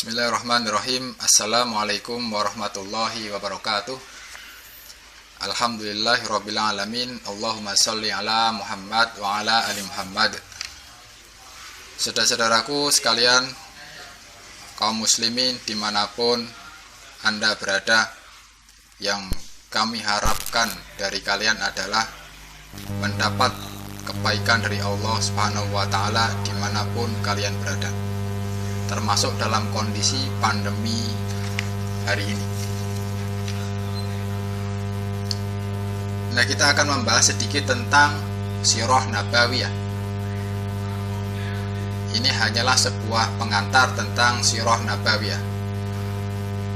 Bismillahirrahmanirrahim. Assalamualaikum warahmatullahi wabarakatuh. Alhamdulillahirabbil alamin. Allahumma sholli ala Muhammad wa ala ali Muhammad. Saudara-saudaraku sekalian, kaum muslimin dimanapun Anda berada, yang kami harapkan dari kalian adalah mendapat kebaikan dari Allah Subhanahu wa ta'ala dimanapun kalian berada, termasuk dalam kondisi pandemi hari ini. Nah, kita akan membahas sedikit tentang Sirah Nabawiyah. Ini hanyalah sebuah pengantar tentang Sirah Nabawiyah.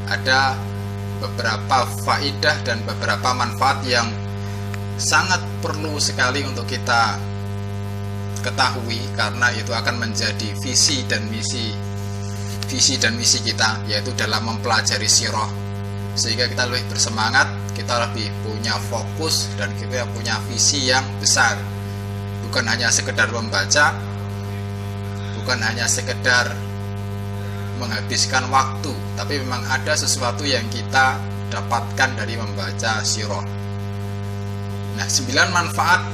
Ada beberapa faidah dan beberapa manfaat yang sangat perlu sekali untuk kita ketahui, karena itu akan menjadi visi dan misi kita, yaitu dalam mempelajari sirah, sehingga kita lebih bersemangat, kita lebih punya fokus, dan kita punya visi yang besar. Bukan hanya sekedar membaca, bukan hanya sekedar menghabiskan waktu, tapi memang ada sesuatu yang kita dapatkan dari membaca sirah. Nah, 9 manfaat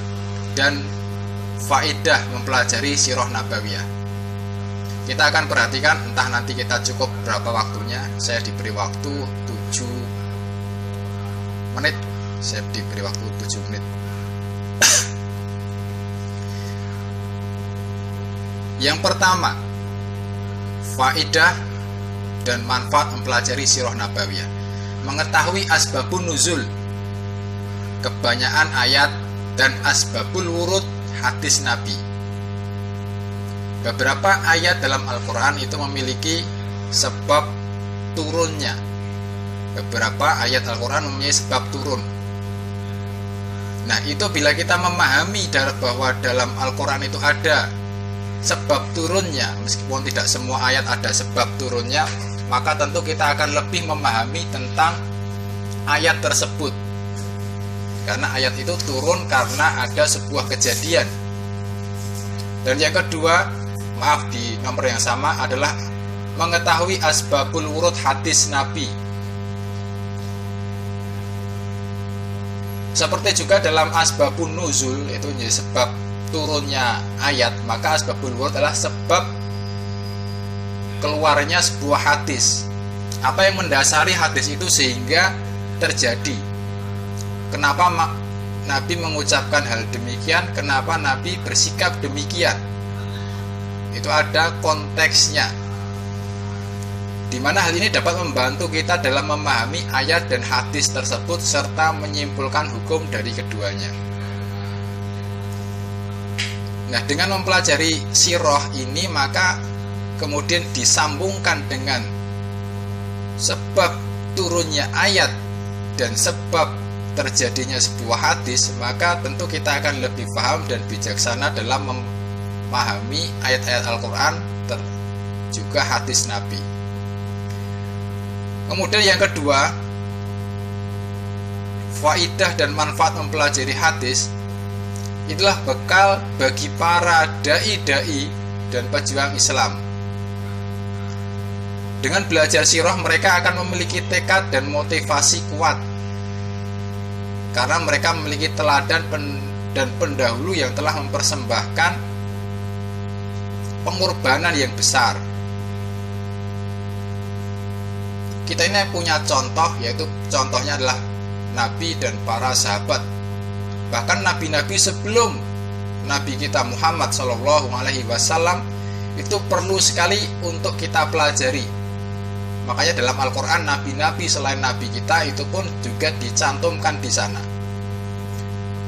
dan faedah mempelajari Sirah Nabawiyah. Kita akan perhatikan, entah nanti kita cukup berapa waktunya. Saya diberi waktu 7 menit. Saya diberi waktu 7 menit. Yang pertama, faedah dan manfaat mempelajari Sirah Nabawiyah. Mengetahui asbabun nuzul, kebanyakan ayat, dan asbabul wurud hadis Nabi. Beberapa ayat dalam Al-Quran itu memiliki sebab turunnya. Beberapa ayat Al-Quran mempunyai sebab turun. Nah, itu bila kita memahami bahwa dalam Al-Quran itu ada sebab turunnya, meskipun tidak semua ayat ada sebab turunnya, maka tentu kita akan lebih memahami tentang ayat tersebut. Karena ayat itu turun karena ada sebuah kejadian. Dan yang kedua, maaf, di nomor yang sama, adalah mengetahui asbabul wurud hadis Nabi. Seperti juga dalam asbabun nuzul, itu menjadi sebab turunnya ayat, maka asbabul wurud adalah sebab keluarnya sebuah hadis. Apa yang mendasari hadis itu sehingga terjadi? Kenapa Nabi mengucapkan hal demikian? Kenapa Nabi bersikap demikian? Itu ada konteksnya, di mana hal ini dapat membantu kita dalam memahami ayat dan hadis tersebut serta menyimpulkan hukum dari keduanya. Nah, dengan mempelajari sirah ini, maka kemudian disambungkan dengan sebab turunnya ayat dan sebab terjadinya sebuah hadis, maka tentu kita akan lebih paham dan bijaksana dalam memahami ayat-ayat Al-Quran juga hadis Nabi. Kemudian yang kedua, faidah dan manfaat mempelajari hadis itulah bekal bagi para dai-dai dan pejuang Islam. Dengan belajar sirah, mereka akan memiliki tekad dan motivasi kuat, karena mereka memiliki teladan dan pendahulu yang telah mempersembahkan pengorbanan yang besar. Kita ini punya contoh, yaitu contohnya adalah Nabi dan para sahabat. Bahkan nabi-nabi sebelum Nabi kita Muhammad SAW itu perlu sekali untuk kita pelajari. Makanya dalam Al-Quran, nabi-nabi selain nabi kita itu pun juga dicantumkan di sana.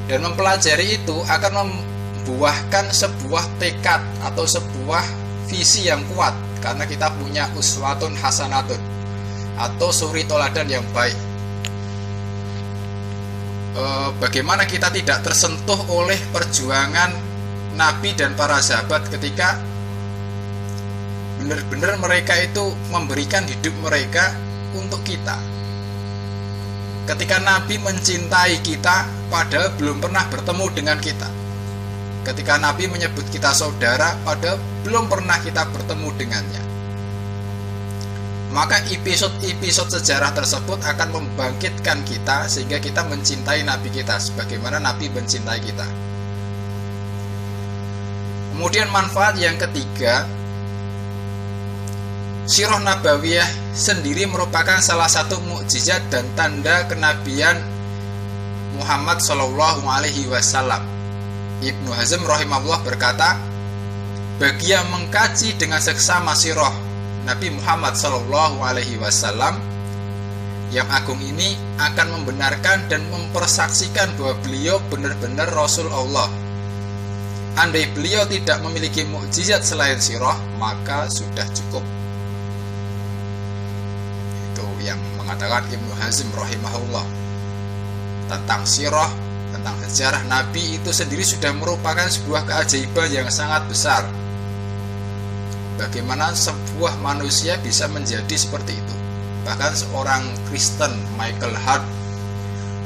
Dan mempelajari itu akan membuahkan sebuah tekad atau sebuah visi yang kuat, karena kita punya uswatun hasanatun atau suri toladan yang baik. Bagaimana kita tidak tersentuh oleh perjuangan Nabi dan para sahabat ketika benar-benar mereka itu memberikan hidup mereka untuk kita. Ketika Nabi mencintai kita padahal belum pernah bertemu dengan kita. Ketika Nabi menyebut kita saudara padahal belum pernah kita bertemu dengannya. maka episode sejarah tersebut akan membangkitkan kita sehingga kita mencintai Nabi kita sebagaimana Nabi mencintai kita. Kemudian manfaat yang ketiga, Sirah Nabawiyah sendiri merupakan salah satu mukjizat dan tanda kenabian Muhammad Shallallahu Alaihi Wasallam. Ibnu Hazm rahimahullah berkata, bagi yang mengkaji dengan seksama sirah Nabi Muhammad Shallallahu Alaihi Wasallam yang agung ini akan membenarkan dan mempersaksikan bahwa beliau benar-benar Rasul Allah. Andai beliau tidak memiliki mukjizat selain sirah, maka sudah cukup. Itu yang mengatakan Ibnu Hazm rahimahullah tentang sirah, tentang sejarah Nabi itu sendiri sudah merupakan sebuah keajaiban yang sangat besar. Bagaimana sebuah manusia bisa menjadi seperti itu. Bahkan seorang Kristen, Michael Hart,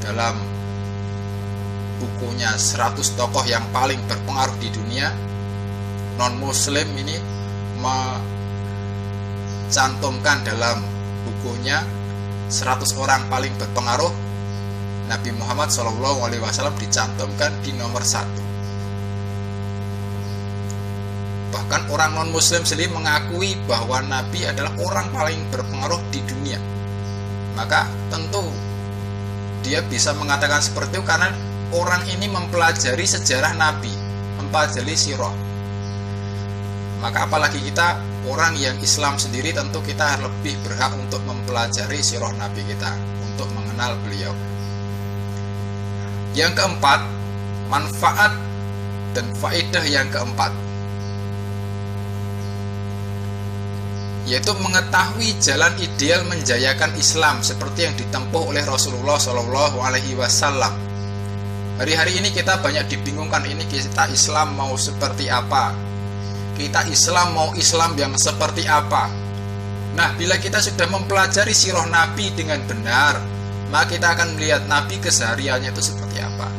dalam bukunya 100 tokoh yang paling berpengaruh di dunia non-muslim ini mencantumkan dalam bukunya 100 orang paling berpengaruh, Nabi Muhammad SAW dicantumkan di nomor 1. Bahkan orang non-muslim sendiri mengakui bahwa Nabi adalah orang paling berpengaruh di dunia. Maka tentu dia bisa mengatakan seperti itu karena orang ini mempelajari sejarah Nabi, mempelajari sirah. Maka apalagi kita orang yang Islam sendiri, tentu kita lebih berhak untuk mempelajari sirah Nabi kita, untuk mengenal beliau. Yang keempat, manfaat dan faedah yang keempat, yaitu mengetahui jalan ideal menjayakan Islam seperti yang ditempuh oleh Rasulullah SAW. Hari-hari ini kita banyak dibingungkan, ini kita Islam mau seperti apa, kita Islam mau Islam yang seperti apa. Nah, bila kita sudah mempelajari sirah Nabi dengan benar, maka kita akan melihat Nabi kesehariannya itu seperti apa.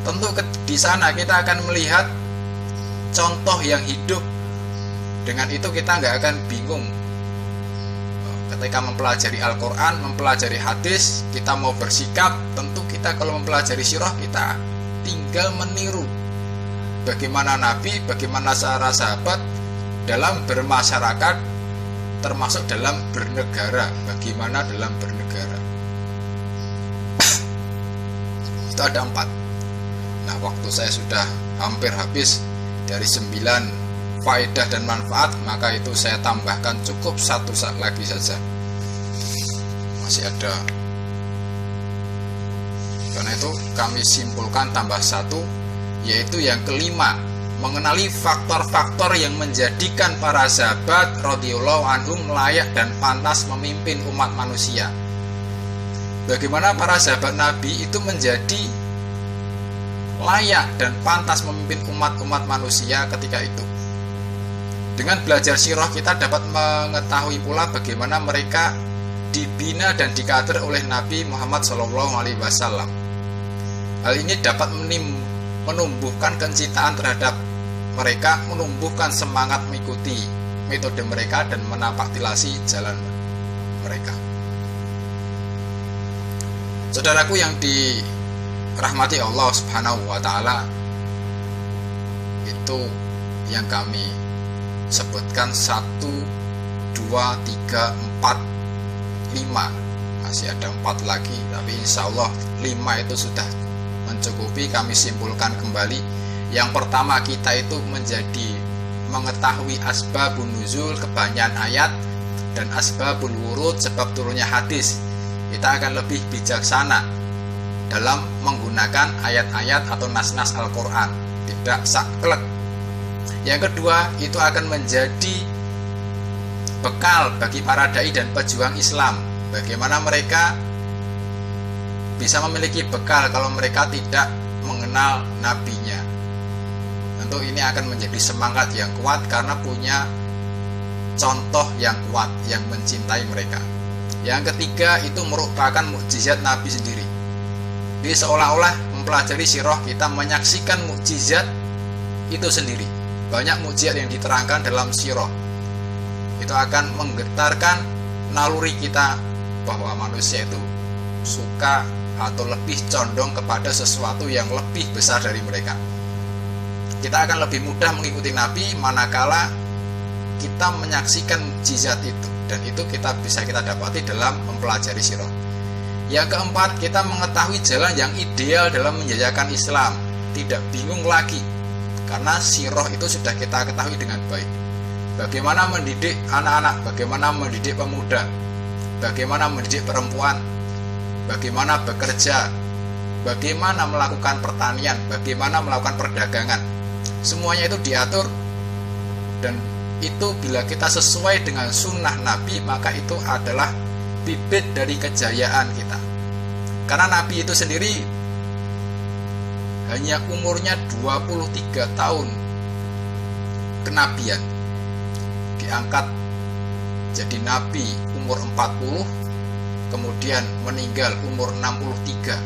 Tentu di sana kita akan melihat contoh yang hidup. Dengan itu kita nggak akan bingung ketika mempelajari Al-Quran, mempelajari hadis, kita mau bersikap. Tentu kita kalau mempelajari sirah, kita tinggal meniru bagaimana Nabi, bagaimana para sahabat dalam bermasyarakat, termasuk dalam bernegara, bagaimana dalam bernegara. Itu ada 4. Nah, waktu saya sudah hampir habis. Dari 9 faedah dan manfaat, maka itu saya tambahkan cukup 1 lagi saja, masih ada. Karena itu kami simpulkan tambah 1, yaitu yang kelima, mengenali faktor-faktor yang menjadikan para sahabat radhiyallahu anhum layak dan pantas memimpin umat manusia. Bagaimana para sahabat Nabi itu menjadi layak dan pantas memimpin umat-umat manusia ketika itu. Dengan belajar sirah kita dapat mengetahui pula bagaimana mereka dibina dan dikader oleh Nabi Muhammad SAW. Hal ini dapat menumbuhkan kecintaan terhadap mereka, menumbuhkan semangat mengikuti metode mereka dan menapaktilasi jalan mereka. Saudaraku yang dirahmati Allah Subhanahu wa Ta'ala, itu yang kami sebutkan 1, 2, 3, 4, 5. Masih ada 4 lagi, tapi insya Allah 5 itu sudah mencukupi. Kami simpulkan kembali. Yang pertama, kita itu menjadi mengetahui asbabun nuzul, kebanyakan ayat, dan asbabul wurud, sebab turunnya hadis. Kita akan lebih bijaksana dalam menggunakan ayat-ayat atau nas-nas Al-Quran, tidak saklek. Yang kedua, itu akan menjadi bekal bagi para dai dan pejuang Islam. Bagaimana mereka bisa memiliki bekal kalau mereka tidak mengenal nabinya. Tentu ini akan menjadi semangat yang kuat karena punya contoh yang kuat yang mencintai mereka. Yang ketiga, itu merupakan mukjizat Nabi sendiri. Jadi seolah-olah mempelajari sirah kita menyaksikan mukjizat itu sendiri. Banyak mukjizat yang diterangkan dalam sirah. itu akan menggetarkan naluri kita bahwa manusia itu suka atau lebih condong kepada sesuatu yang lebih besar dari mereka. Kita akan lebih mudah mengikuti Nabi manakala kita menyaksikan mukjizat itu, dan itu bisa kita dapati dalam mempelajari sirah. Yang keempat, kita mengetahui jalan yang ideal dalam menjajakan Islam, tidak bingung lagi karena sirah itu sudah kita ketahui dengan baik. Bagaimana mendidik anak-anak, bagaimana mendidik pemuda, bagaimana mendidik perempuan, bagaimana bekerja, bagaimana melakukan pertanian, bagaimana melakukan perdagangan. Semuanya itu diatur, dan itu bila kita sesuai dengan sunnah Nabi, maka itu adalah bibit dari kejayaan kita. Karena Nabi itu sendiri hanya umurnya 23 tahun kenabian, diangkat jadi Nabi umur 40, kemudian meninggal umur 63.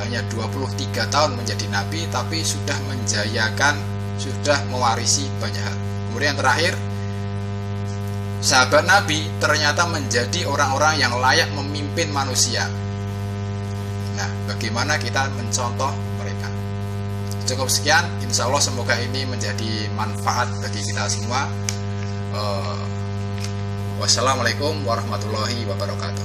Hanya 23 tahun menjadi Nabi, tapi sudah menjayakan, sudah mewarisi banyak hal. Kemudian yang terakhir, sahabat Nabi ternyata menjadi orang-orang yang layak memimpin manusia. Nah, bagaimana kita mencontoh mereka? Cukup sekian, insya Allah semoga ini menjadi manfaat bagi kita semua. Wassalamualaikum warahmatullahi wabarakatuh.